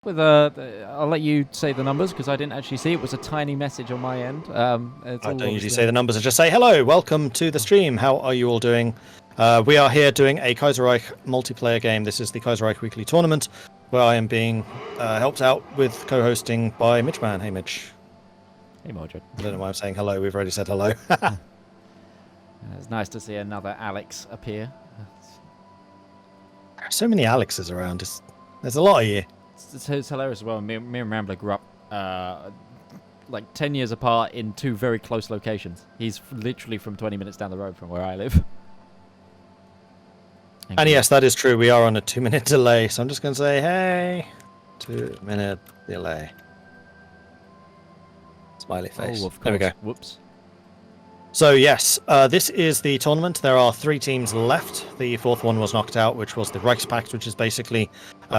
With I'll let you say the numbers because I didn't actually see. It was a tiny message on my end. I don't usually say the numbers. I just say hello, welcome to the stream. How are you all doing? We are here doing a Kaiserreich multiplayer game. This is the Kaiserreich Weekly tournament, where I am being helped out with co-hosting by Midgeman. Hey, Midge. Hey, Mordred. I don't know why I'm saying hello. We've already said hello. It's nice to see another Alex appear. There are so many Alexes around. There's a lot of you. It's hilarious as well. Me and Rambler grew up like 10 years apart in two very close locations. He's literally from 20 minutes down the road from where I live. And yes, that is true. We are on a 2-minute delay, so I'm just going to say, hey, 2-minute delay. Smiley face. Oh, of course. There we go. Whoops. So yes, this is the tournament. There are 3 teams left. The 4th one was knocked out, which was the Reichspakt, which is basically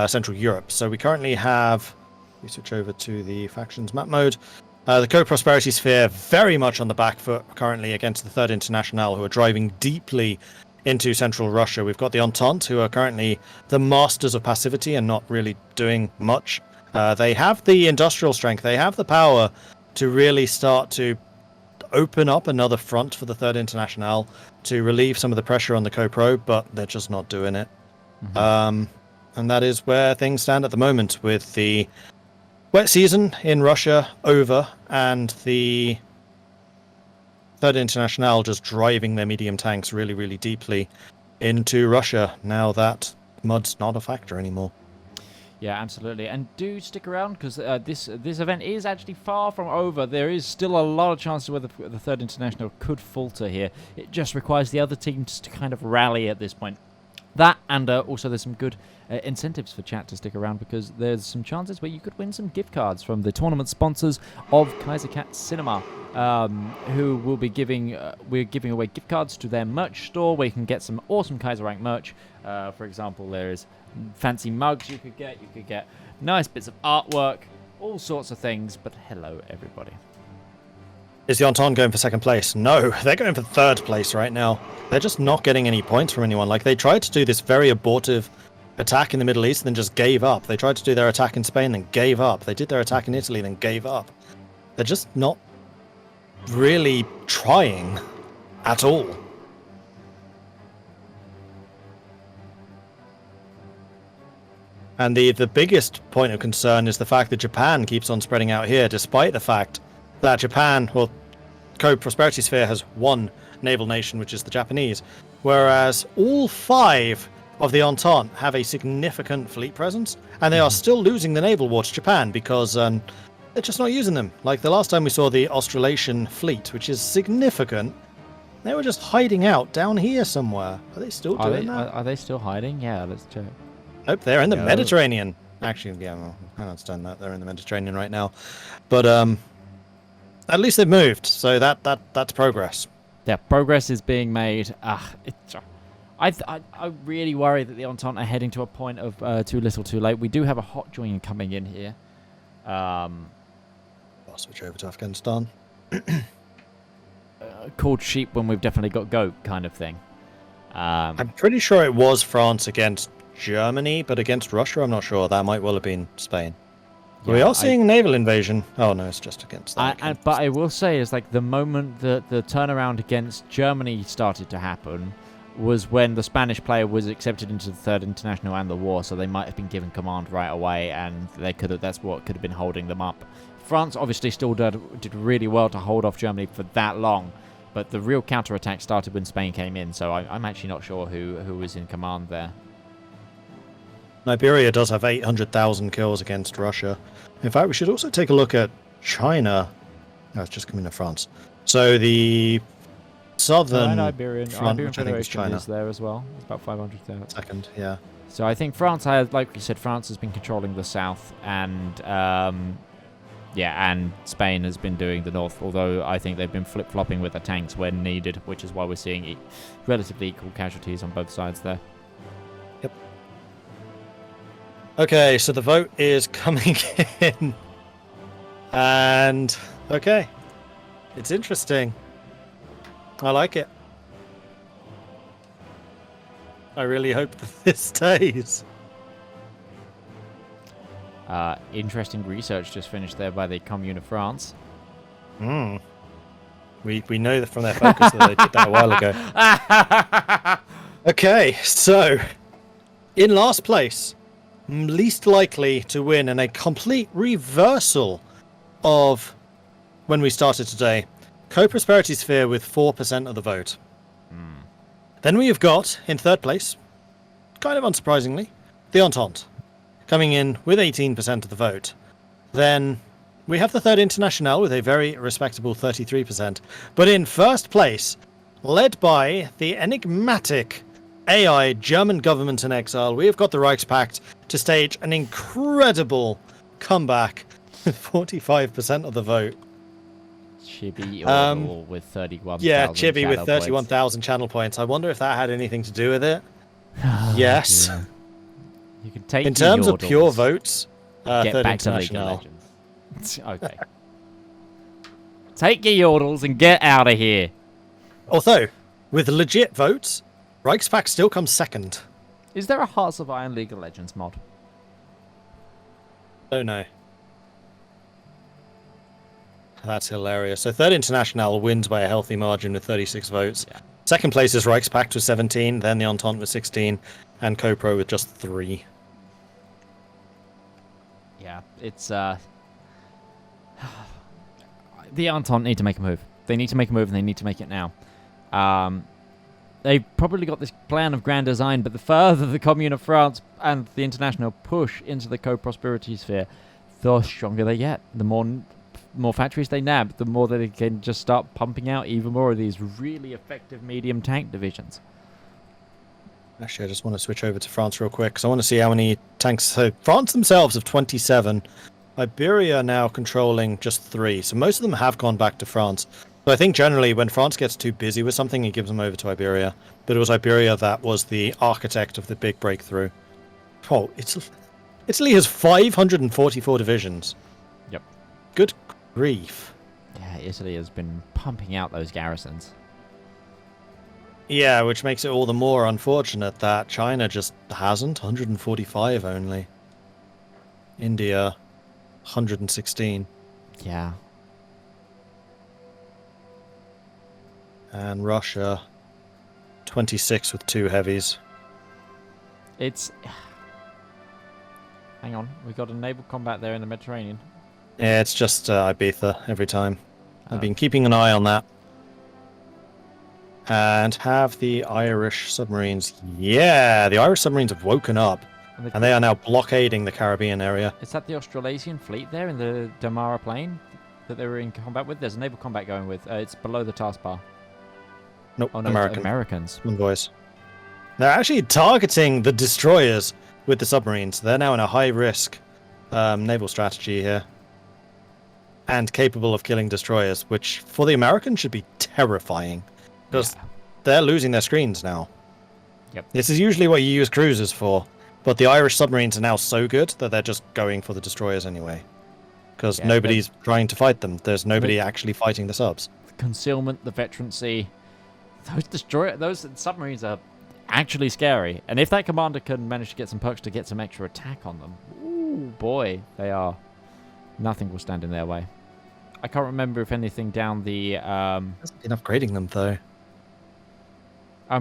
Central Europe. So we currently have, we switch over to the factions map mode. The Co-Prosperity Sphere very much on the back foot currently against the Third International, who are driving deeply into Central Russia. We've got the Entente, who are currently the masters of passivity and not really doing much. They have the industrial strength. They have the power to really start to open up another front for the Third International to relieve some of the pressure on the Co-Pro, but they're just not doing it. Mm-hmm. And that is where things stand at the moment, with the wet season in Russia over and the Third International just driving their medium tanks really, really deeply into Russia now that mud's not a factor anymore. Yeah, absolutely. And do stick around because this event is actually far from over. There is still a lot of chances where the Third International could falter here. It just requires the other teams to kind of rally at this point. That, and also there's some good incentives for chat to stick around because there's some chances where you could win some gift cards from the tournament sponsors of Kaiserreich Cinema, who will be we're giving away gift cards to their merch store where you can get some awesome Kaiserreich merch. For example, there's fancy mugs you could get nice bits of artwork, all sorts of things. But hello, everybody. Is the Entente going for 2nd place? No, they're going for 3rd place right now. They're just not getting any points from anyone. Like, they tried to do this very abortive attack in the Middle East and then just gave up. They tried to do their attack in Spain and gave up. They did their attack in Italy and then gave up. They're just not really trying at all. And the biggest point of concern is the fact that Japan keeps on spreading out here, despite the fact that Japan, well, Co-Prosperity Sphere has one naval nation, which is the Japanese, whereas all 5 of the Entente have a significant fleet presence, and they are still losing the naval war to Japan because they're just not using them. Like the last time we saw the Australasian fleet, which is significant, they were just hiding out down here somewhere. Are they still doing that? Are they still hiding? Yeah, let's check. Nope, they're in the Mediterranean. Actually, yeah, well, I understand that. They're in the Mediterranean right now. But at least they've moved, so that's progress. Yeah, progress is being made. I really worry that the Entente are heading to a point of too little too late. We do have a hot join coming in here. I'll switch over to Afghanistan. Called sheep when we've definitely got goat kind of thing. I'm pretty sure it was France against Germany, but against Russia, I'm not sure. That might well have been Spain. Yeah, we are seeing naval invasion. Oh no, it's just against that. But I will say, is like the moment that the turnaround against Germany started to happen was when the Spanish player was accepted into the Third International and the war, so they might have been given command right away, and that's what could have been holding them up. France obviously still did really well to hold off Germany for that long, but the real counterattack started when Spain came in, so I'm actually not sure who was in command there. Liberia does have 800,000 kills against Russia. In fact, we should also take a look at China. No, it's just coming to France. So the southern Iberian Federation China is there as well. It's about 500,000. Second, yeah. So I think France, like you said, France has been controlling the south, and and Spain has been doing the north. Although I think they've been flip-flopping with the tanks when needed, which is why we're seeing relatively equal casualties on both sides there. Yep. Okay, so the vote is coming in. And, okay. It's interesting. I like it. I really hope that this stays. Interesting research just finished there by the Commune of France. Hmm. We know that from their focus that they did that a while ago. Okay, so in last place, least likely to win, and a complete reversal of when we started today. Co-Prosperity Sphere with 4% of the vote. Then we have got, in third place, kind of unsurprisingly, the Entente, coming in with 18% of the vote. Then we have the Third Internationale with a very respectable 33%. But in first place, led by the enigmatic AI German government in exile, we have got the Reichspakt to stage an incredible comeback with 45% of the vote. Chibi or with 31,000 Yeah, Chibi with channel 31,000 channel points. I wonder if that had anything to do with it. Yes. Yeah. You can take In terms of pure votes, get Third back to League of International. Legends. Okay. Take your yordles and get out of here. Although, with legit votes, Reichspakt still comes second. Is there a Hearts of Iron League of Legends mod? Oh no. That's hilarious. So Third International wins by a healthy margin with 36 votes. Yeah. Second place is Reichspakt with 17, then the Entente with 16, and CoPro with just 3. Yeah, it's the Entente need to make a move. They need to make a move, and they need to make it now. They've probably got this plan of grand design, but the further the Commune of France and the International push into the co-prosperity sphere, the stronger they get. The more factories they nab, the more they can just start pumping out even more of these really effective medium tank divisions. Actually, I just want to switch over to France real quick, because I want to see how many tanks. So France themselves have 27. Iberia now controlling just 3. So most of them have gone back to France. So I think generally when France gets too busy with something, it gives them over to Iberia. But it was Iberia that was the architect of the big breakthrough. Oh, Italy has 544 divisions. Yep. Good grief. Yeah, Italy has been pumping out those garrisons. Yeah, which makes it all the more unfortunate that China just hasn't. 145 only. India, 116. Yeah. And Russia, 26 with 2 heavies. It's... Hang on, we've got a naval combat there in the Mediterranean. Yeah, it's just Ibiza every time. Oh. I've been keeping an eye on that. And have the Irish submarines. Yeah, the Irish submarines have woken up. And they are now blockading the Caribbean area. Is that the Australasian fleet there in the Damara Plain that they were in combat with? There's a naval combat going with. It's below the taskbar. Nope, Oh no, Americans. Boys. They're actually targeting the destroyers with the submarines. They're now in a high-risk naval strategy here. And capable of killing destroyers, which for the Americans should be terrifying. Because they're losing their screens now. Yep. This is usually what you use cruisers for. But the Irish submarines are now so good that they're just going for the destroyers anyway. Because nobody's trying to fight them. There's nobody actually fighting the subs. The concealment, the veterancy. Those submarines are actually scary. And if that commander can manage to get some perks to get some extra attack on them, ooh boy, they are. Nothing will stand in their way. I can't remember if anything down the. Hasn't been upgrading them though.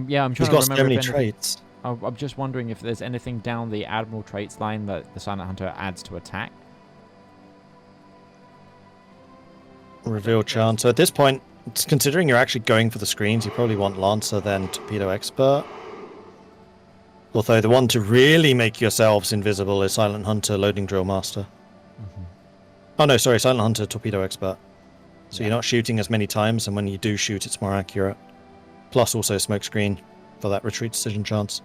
Yeah, I'm trying He's to got remember. so many traits. I'm just wondering if there's anything down the Admiral traits line that the Silent Hunter adds to attack. Reveal chance. So at this point, considering you're actually going for the screens, you probably want Lancer then Torpedo Expert. Although the one to really make yourselves invisible is Silent Hunter Loading Drill Master. Mm-hmm. Oh no, sorry, Silent Hunter Torpedo Expert. So you're not shooting as many times, and when you do shoot, it's more accurate. Plus also Smokescreen for that retreat decision chance.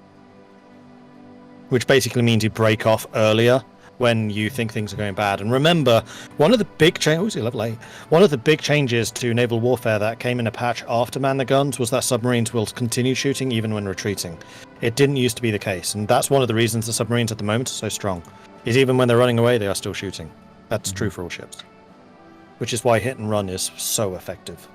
Which basically means you break off earlier when you think things are going bad. And remember, one of the big changes to naval warfare that came in a patch after Man the Guns was that submarines will continue shooting even when retreating. It didn't used to be the case, and that's one of the reasons the submarines at the moment are so strong. Is even when they're running away, they are still shooting. That's true for all ships. Which is why hit and run is so effective.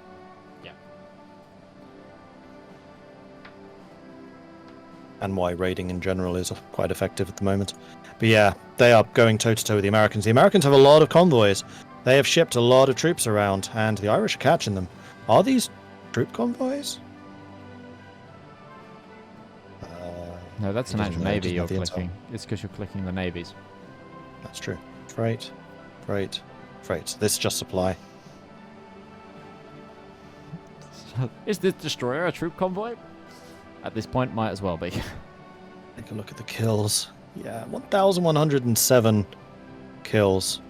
and why raiding in general is quite effective at the moment. But yeah, they are going toe-to-toe with the Americans. The Americans have a lot of convoys. They have shipped a lot of troops around, and the Irish are catching them. Are these troop convoys? No, that's an actual navy you're clicking. It's because you're clicking the navies. That's true. Freight. This is just supply. Is this destroyer a troop convoy? At this point, might as well be. Take a look at the kills. Yeah, 1,107 kills.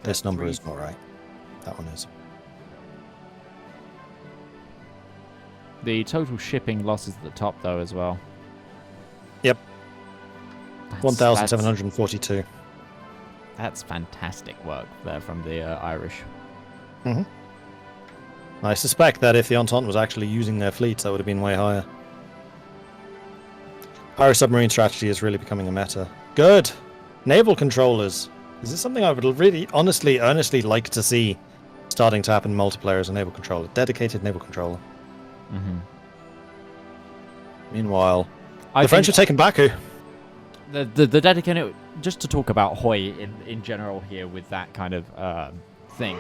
This number is not right. That one is. The total shipping losses at the top, though, as well. Yep. 1,742. That's fantastic work there from the Irish. Mm-hmm. I suspect that if the Entente was actually using their fleets, that would have been way higher. Irish submarine strategy is really becoming a meta. Good! Naval controllers. Is this something I would really, honestly, earnestly like to see starting to happen in multiplayer as a naval controller? Dedicated naval controller. Mm-hmm. Meanwhile, the French have taken Baku. The dedicated, just to talk about Hoi in general here with that kind of thing.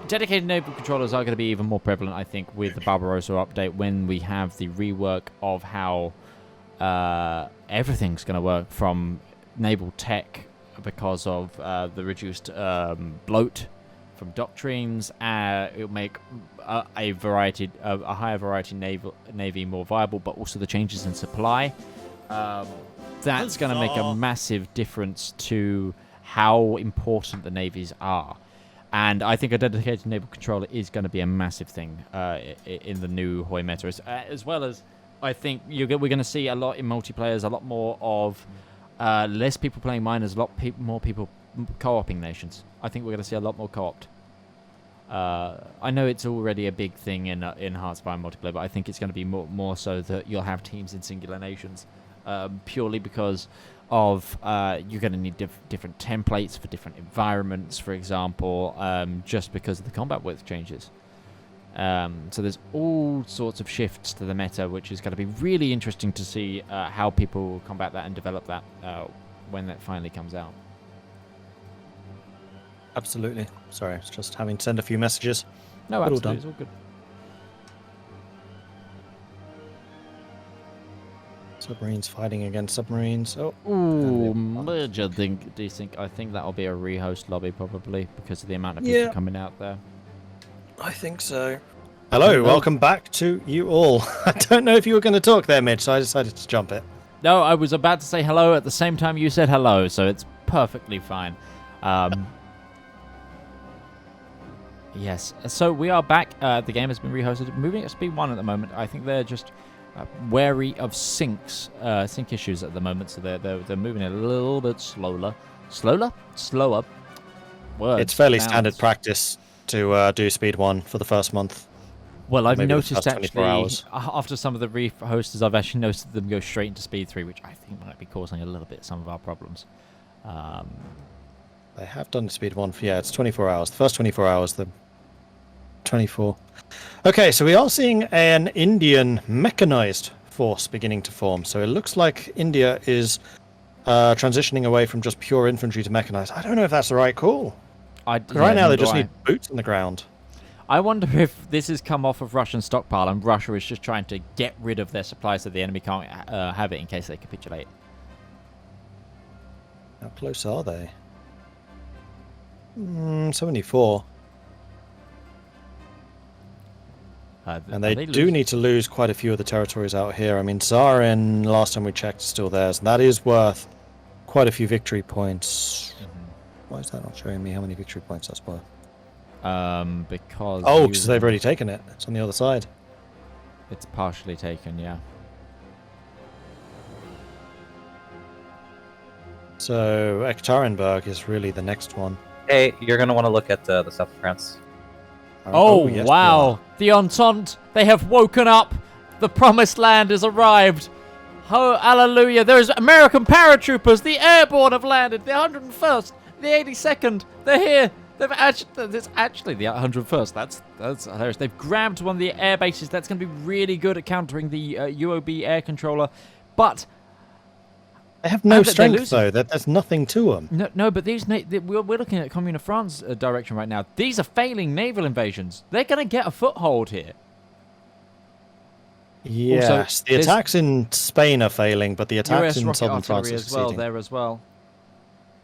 Dedicated naval controllers are going to be even more prevalent, I think, with the Barbarossa update when we have the rework of how everything's going to work from naval tech because of the reduced bloat from doctrines. It'll make a higher variety navy more viable, but also the changes in supply. That's going to make a massive difference to how important the navies are. And I think a dedicated naval controller is going to be a massive thing in the new Hoi meta, as well as I think we're going to see a lot in multiplayers, a lot more of less people playing miners, a lot more people co-oping nations. I think we're going to see a lot more co-opt. I know it's already a big thing in Hearts of Iron multiplayer, but I think it's going to be more so that you'll have teams in singular nations, purely because of you're going to need different templates for different environments, for example, just because of the combat width changes. So there's all sorts of shifts to the meta, which is going to be really interesting to see how people combat that and develop that when that finally comes out. Absolutely. Sorry, I was just having to send a few messages. No, absolutely, it's all good. Submarines fighting against submarines. Oh, ooh, merger. I think that'll be a rehost lobby probably because of the amount of people coming out there. I think so. Hello, welcome back to you all. I don't know if you were going to talk there, Mitch, so I decided to jump it. No, I was about to say hello at the same time you said hello, so it's perfectly fine. Yes, so we are back. The game has been rehosted. Moving at speed 1 at the moment. I think they're just wary of sync issues at the moment, so they're moving a little bit slower. Slower. Words. It's fairly standard practice to do speed 1 for the first month. Well, I've noticed actually after some of the rehosters, I've actually noticed them go straight into speed 3, which I think might be causing a little bit some of our problems. They have done speed 1 for, it's 24 hours. The first 24 hours, the 24. Okay, so we are seeing an Indian mechanized force beginning to form. So it looks like India is transitioning away from just pure infantry to mechanized. I don't know if that's the right call. Right now they just need boots on the ground. I wonder if this has come off of Russian stockpile and Russia is just trying to get rid of their supplies so the enemy can't have it in case they capitulate. How close are they? 74. And they do need to lose quite a few of the territories out here. I mean, Zarin, last time we checked, is still theirs. And that is worth quite a few victory points. Why is that not showing me how many victory points that's worth? Because... Oh, because they've already taken it. It's on the other side. It's partially taken, yeah. So, Ekaterinburg is really the next one. Hey, you're going to want to look at the south of France. Oh, yes, wow. The Entente, they have woken up. The promised land has arrived. Oh, hallelujah. There's American paratroopers. The airborne have landed. The 101st, the 82nd. They're here. It's actually the 101st. That's hilarious. They've grabbed one of the air bases. That's going to be really good at countering the UOB air controller. But they have no and they're strength, losing. though. There's nothing to them. No, but we're looking at Commune of France direction right now. These are failing naval invasions. They're going to get a foothold here. Yes, Also, the attacks in Spain are failing, but the attacks US in rocket southern France artillery are as well. succeeding. There as well.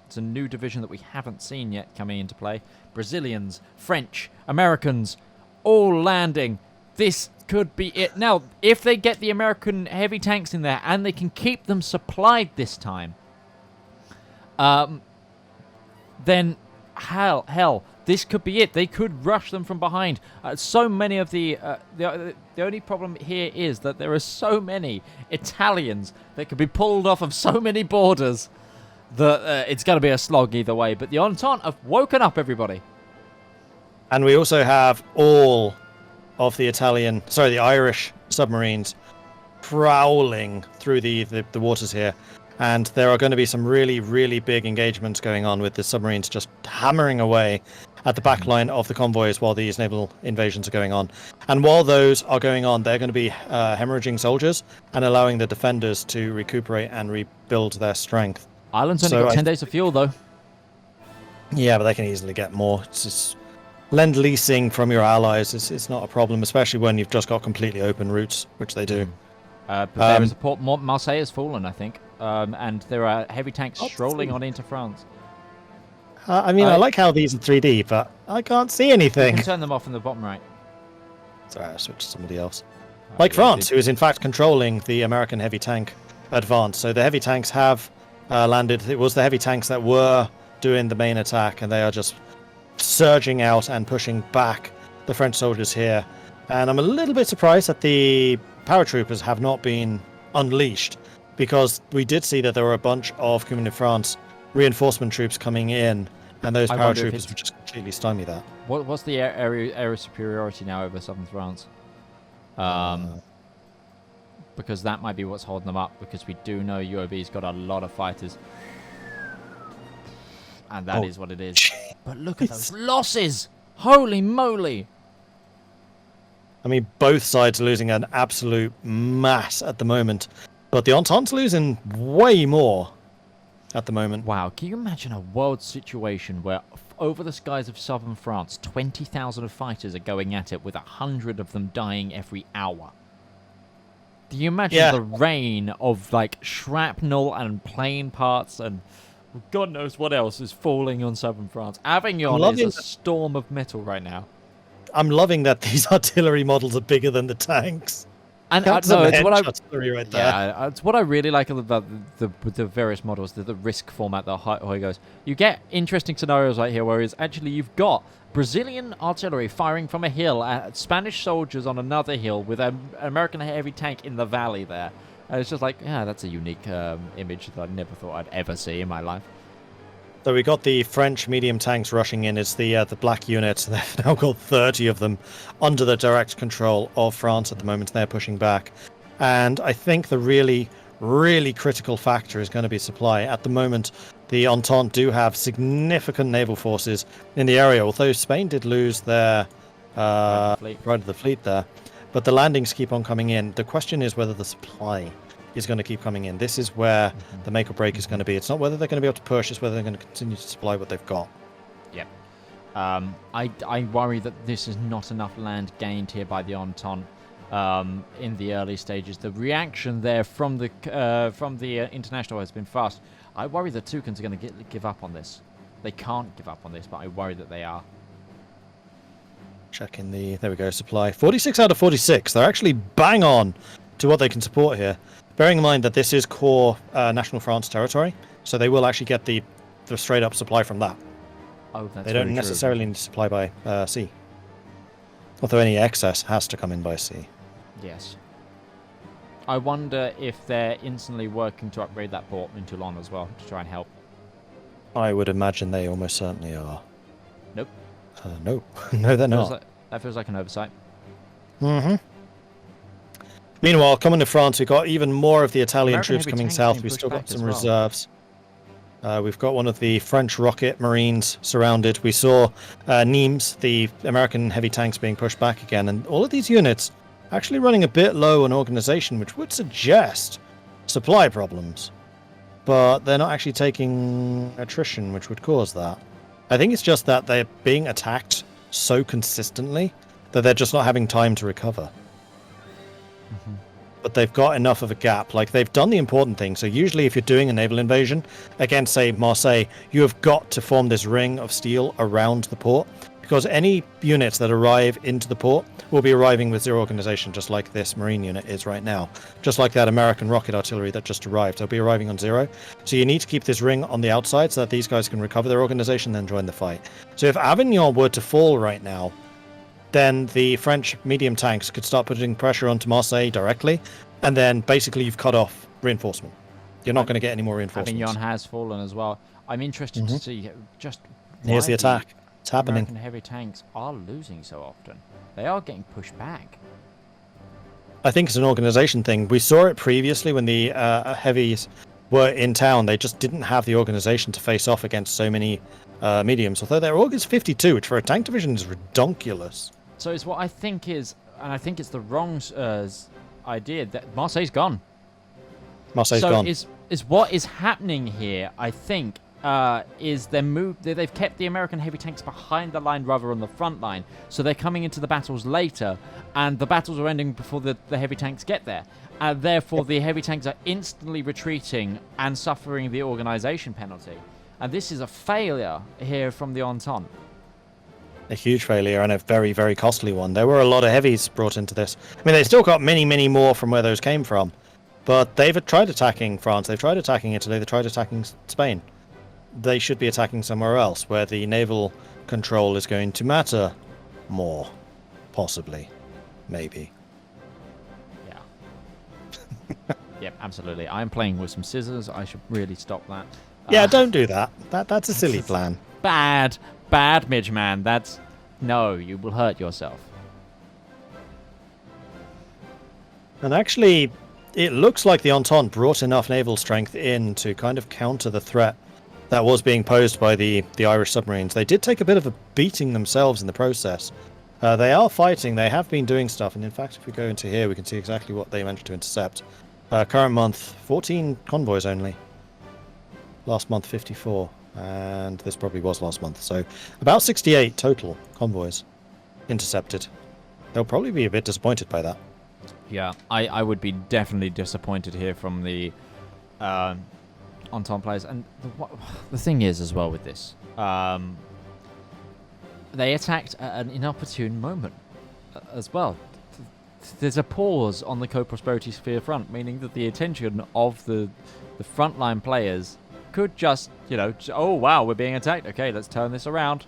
It's a new division that we haven't seen yet coming into play. Brazilians, French, Americans, all landing. This could be it. Now, if they get the American heavy tanks in there and they can keep them supplied this time, then hell, this could be it. They could rush them from behind. So many of the only problem here is that there are so many Italians that could be pulled off of so many borders that it's going to be a slog either way. But the Entente have woken up, everybody. And we also have all of the Irish submarines prowling through the waters here. And there are going to be some really, really big engagements going on with the submarines just hammering away at the back line of the convoys while these naval invasions are going on. And while those are going on, they're going to be hemorrhaging soldiers and allowing the defenders to recuperate and rebuild their strength. Ireland's only got 10 days of fuel, though. Yeah, but they can easily get more. It's just lend-leasing from your allies. It's not a problem, especially when you've just got completely open routes, which they do. But there is a port. Marseille has fallen, I think. And there are heavy tanks strolling on into France. I mean, I like how these are 3D, but I can't see You anything. can turn them off in the bottom right. Sorry, I switched to somebody else. Like France, who is in fact controlling the American heavy tank advance. So the heavy tanks have landed. It was the heavy tanks that were doing the main attack, and they are just surging out and pushing back the French soldiers here. And I'm a little bit surprised that the paratroopers have not been unleashed, because we did see that there were a bunch of Commune of France reinforcement troops coming in, and those paratroopers would just completely stymie that. What's the area superiority now over southern France? Because that might be what's holding them up, because we do know UOB's got a lot of fighters. And that is what it is. But look at those losses! Holy moly! I mean, both sides are losing an absolute mass at the moment, but the Entente's losing way more at the moment. Wow, can you imagine a world situation where over the skies of southern France, 20,000 of fighters are going at it with 100 of them dying every hour? Do you imagine the rain of like shrapnel and plane parts and God knows what else is falling on southern France? Avignon is a storm of metal right now. I'm loving that these artillery models are bigger than the tanks. And it's artillery right there. Yeah, it's what I really like about the various models, the risk format, the Huygens. You get interesting scenarios right here, whereas actually you've got Brazilian artillery firing from a hill at Spanish soldiers on another hill with an American heavy tank in the valley there. And it's just like, yeah, that's a unique image that I never thought I'd ever see in my life. So we got the French medium tanks rushing in. It's the black units. They've now got 30 of them under the direct control of France at the moment. They're pushing back. And I think the really, really critical factor is going to be supply. At the moment, the Entente do have significant naval forces in the area, although Spain did lose their right of the fleet there. But the landings keep on coming in. The question is whether the supply is going to keep coming in. This is where the make or break is going to be. It's not whether they're going to be able to push, it's whether they're going to continue to supply what they've got. Yep. I worry that this is not enough land gained here by the Entente in the early stages. The reaction there from the International has been fast. I worry that Toucan's are going to give up on this. They can't give up on this, but I worry that they are. Checking there we go, supply. 46 out of 46. They're actually bang on to what they can support here. Bearing in mind that this is core National France territory, so they will actually get the straight up supply from that. Oh, that's They don't necessarily need to supply by sea. Although any excess has to come in by sea. Yes. I wonder if they're instantly working to upgrade that port in Toulon as well, to try and help. I would imagine they almost certainly are. Nope. No. No, they're not. That feels like an oversight. Mm-hmm. Meanwhile, coming to France, we've got even more of the Italian troops coming south. We've still got some reserves. We've got one of the French rocket marines surrounded. We saw Nimes, the American heavy tanks, being pushed back again, and all of these units actually running a bit low on organization, which would suggest supply problems. But they're not actually taking attrition, which would cause that. I think it's just that they're being attacked so consistently that they're just not having time to recover. But they've got enough of a gap. Like, they've done the important thing. So usually if you're doing a naval invasion against, say, Marseille, you have got to form this ring of steel around the port, because any units that arrive into the port will be arriving with zero organization, just like this marine unit is right now. Just like that American rocket artillery that just arrived. They'll be arriving on zero. So you need to keep this ring on the outside so that these guys can recover their organization and then join the fight. So if Avignon were to fall right now, then the French medium tanks could start putting pressure onto Marseille directly, and then basically you've cut off reinforcement. You're not going to get any more reinforcements. Avignon has fallen as well. I'm interested to see just Here's why the attack. It's happening. American heavy tanks are losing so often. They are getting pushed back. I think it's an organization thing. We saw it previously when the heavies were in town. They just didn't have the organization to face off against so many mediums. Although their org is 52, which for a tank division is redonkulous. So it's what I think is, and I think it's the wrong idea, that Marseille's gone. Marseille's gone. So is what is happening here, I think, is they've kept the American heavy tanks behind the line rather on the front line. So they're coming into the battles later, and the battles are ending before the heavy tanks get there. And therefore, the heavy tanks are instantly retreating and suffering the organization penalty. And this is a failure here from the Entente. A huge failure, and a very, very costly one. There were a lot of heavies brought into this. I mean, they still got many, many more from where those came from. But they've tried attacking France, they've tried attacking Italy, they've tried attacking Spain. They should be attacking somewhere else, where the naval control is going to matter more. Possibly. Maybe. Yeah. Yep, absolutely. I'm playing with some scissors. I should really stop that. Yeah, don't do that. That's a silly plan. Bad, Midgeman. No, you will hurt yourself. And actually, it looks like the Entente brought enough naval strength in to kind of counter the threat that was being posed by the Irish submarines. They did take a bit of a beating themselves in the process. They are fighting, they have been doing stuff, and in fact, if we go into here, we can see exactly what they managed to intercept. Current month, 14 convoys only. Last month, 54. And this probably was last month. So about 68 total convoys intercepted. They'll probably be a bit disappointed by that. Yeah, I would be definitely disappointed here from the Entente players. And the thing is as well with this, they attacked at an inopportune moment as well. There's a pause on the co-prosperity sphere front, meaning that the attention of the frontline players could just, oh wow, we're being attacked. Okay, let's turn this around.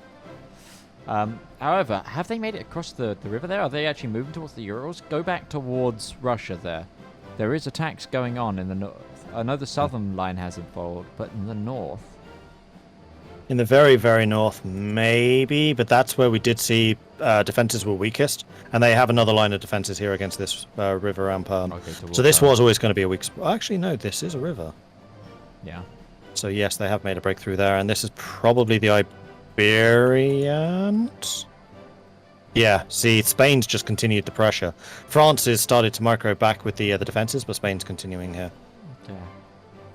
However, have they made it across the river there? Are they actually moving towards the Urals? Go back towards Russia there. There is attacks going on in the north. I know the southern line hasn't followed, but in the north. In the very, very north, maybe, but that's where we did see defenses were weakest, and they have another line of defenses here against this river rampart. Okay, so this was always going to be a weak spot. Actually, no, this is a river. Yeah. So yes, they have made a breakthrough there, and this is probably the Iberians. Yeah, see, Spain's just continued the pressure. France has started to micro back with the defenses, but Spain's continuing here. Okay.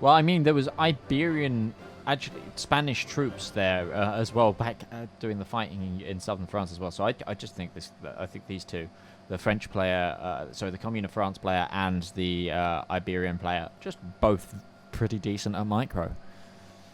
Well, I mean, there was Iberian, actually Spanish troops there as well, back doing the fighting in southern France as well. So I just think I think these two, the French player, the Commune of France player and the Iberian player, just both pretty decent at micro.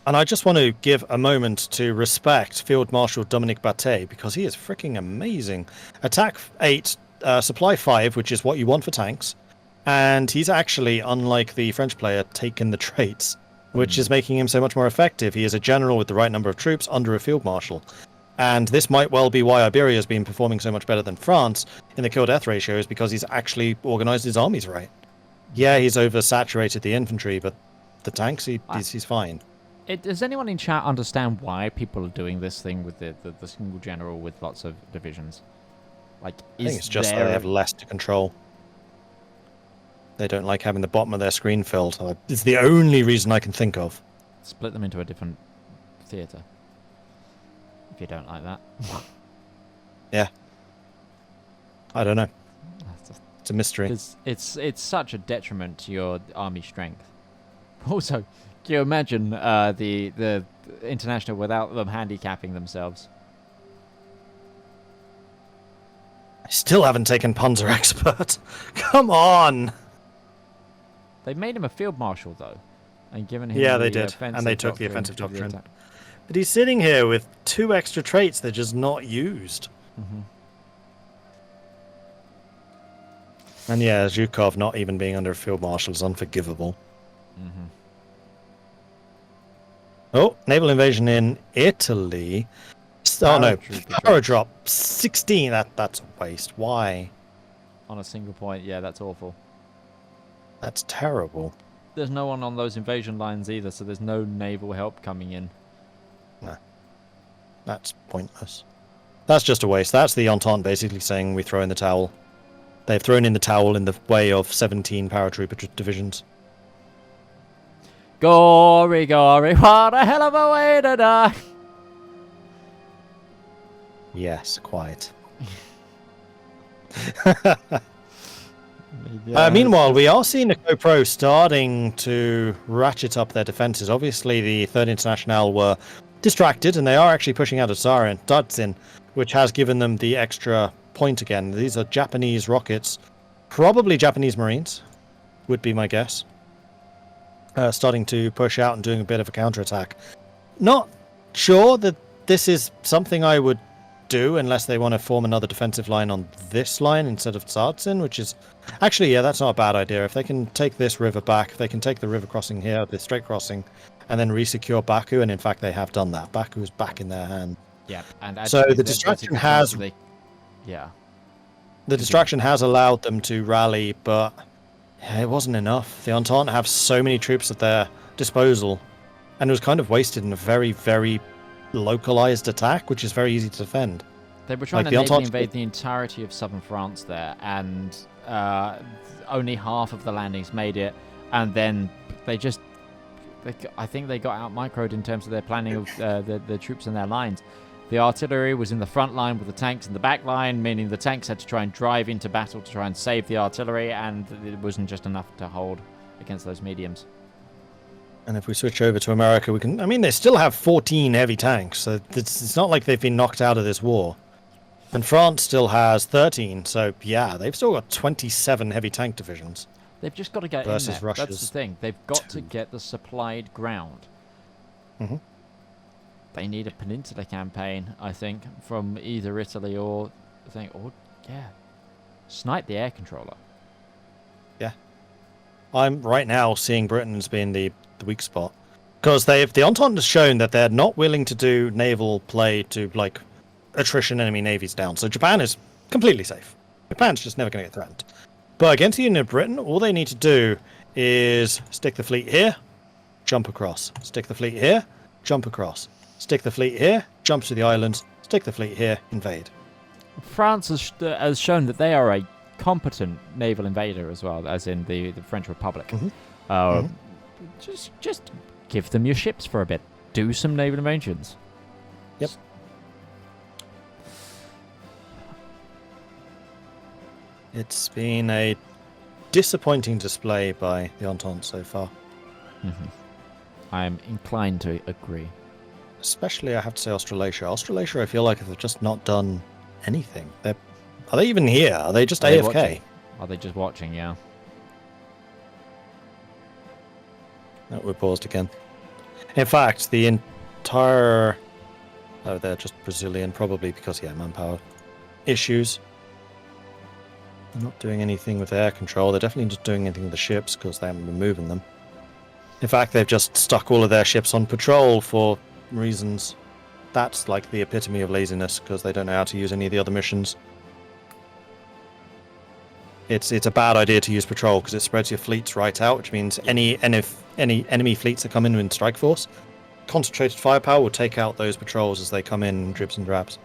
And I just want to give a moment to respect Field Marshal Dominique Battet, because he is freaking amazing. Attack 8, supply 5, which is what you want for tanks. And he's actually, unlike the French player, taken the traits, which is making him so much more effective. He is a general with the right number of troops under a Field Marshal. And this might well be why Iberia has been performing so much better than France in the kill-death ratio, is because he's actually organized his armies right. Yeah, he's oversaturated the infantry, but the tanks, he's fine. Does anyone in chat understand why people are doing this thing with the single general with lots of divisions? I think it's just that they have less to control. They don't like having the bottom of their screen filled. It's the only reason I can think of. split them into a different theatre. If you don't like that. Yeah. I don't know. That's just- It's a mystery. It's such a detriment to your army strength. Also, can you imagine the international without them handicapping themselves? I still haven't taken Panzer Expert. Come on! They made him a field marshal though, and given him Yeah, the they did, offensive and they took the doctrine offensive to the doctrine. attack. But he's sitting here with 2 extra traits they're just not used. Mhm. And yeah, Zhukov not even being under a field marshal is unforgivable. Mhm. Oh, naval invasion in Italy. Oh no, Paratrooper power drops. drop 16. That's a waste. Why? On a single point, yeah, that's awful. That's terrible. There's no one on those invasion lines either, so there's no naval help coming in. That's pointless. That's just a waste. That's the Entente basically saying we throw in the towel. They've thrown in the towel in the way of 17 paratrooper divisions. Gory, gory, what a hell of a way to die! Yes, quite. Yeah, Meanwhile, we are seeing the Co-Pro starting to ratchet up their defenses. Obviously, the Third International were distracted, and they are actually pushing out a Datsun, which has given them the extra point again. These are Japanese rockets, probably Japanese Marines, would be my guess. Starting to push out and doing a bit of a counterattack. Not sure that this is something I would do unless they want to form another defensive line on this line instead of Tsartsin, which is actually, yeah, that's not a bad idea. If they can take this river back, if they can take the river crossing here, the straight crossing, and then resecure Baku, and in fact they have done that. Baku is back in their hand. yeah, and So actually the that's distraction a good has- point, yeah. The distraction has allowed them to rally, but it wasn't enough. The Entente have so many troops at their disposal, and it was kind of wasted in a very, very localized attack, which is very easy to defend. They were trying Like to the navally Entente- invade the entirety of southern France there, and only half of the landings made it, and then I think they got out microed in terms of their planning of the troops and their lines. The artillery was in the front line with the tanks in the back line, meaning the tanks had to try and drive into battle to try and save the artillery, and it wasn't just enough to hold against those mediums. And if we switch over to America, we can. I mean, they still have 14 heavy tanks, so it's not like they've been knocked out of this war. And France still has 13, so yeah, they've still got 27 heavy tank divisions. They've just got to get Versus in there. That's Russia's the thing. They've got to 2. get the supplied ground. Mhm. They need a peninsula campaign, I think, from either Italy or snipe the air controller. I'm right now seeing Britain as being the weak spot, because the Entente has shown that they're not willing to do naval play to like attrition enemy navies down. So Japan is completely safe. Japan's just never going to get threatened. But against the Union of Britain, all they need to do is stick the fleet here, jump across. Stick the fleet here, jump across. Stick the fleet here, jump to the islands. Stick the fleet here, invade. France has shown that they are a competent naval invader as well, as in the French Republic. Mhm. Just give them your ships for a bit. Do some naval invasions. Yep. It's been a disappointing display by the Entente so far. I am inclined to agree. Especially, I have to say, Australasia. Australasia, I feel like they've just not done anything. Are they even here? Are they just Are they AFK? watching? Are they just watching? Yeah. No, we're paused again. In fact, the entire... Oh, they're just Brazilian, probably because, yeah, manpower issues. They're not doing anything with air control. They're definitely just doing anything with the ships because they haven't been moving them. In fact, they've just stuck all of their ships on patrol for reasons. That's like the epitome of laziness because they don't know how to use any of the other missions. It's a bad idea to use patrol because it spreads your fleets right out, which means any enemy fleets that come in strike force, concentrated firepower will take out those patrols as they come in dribs and drabs.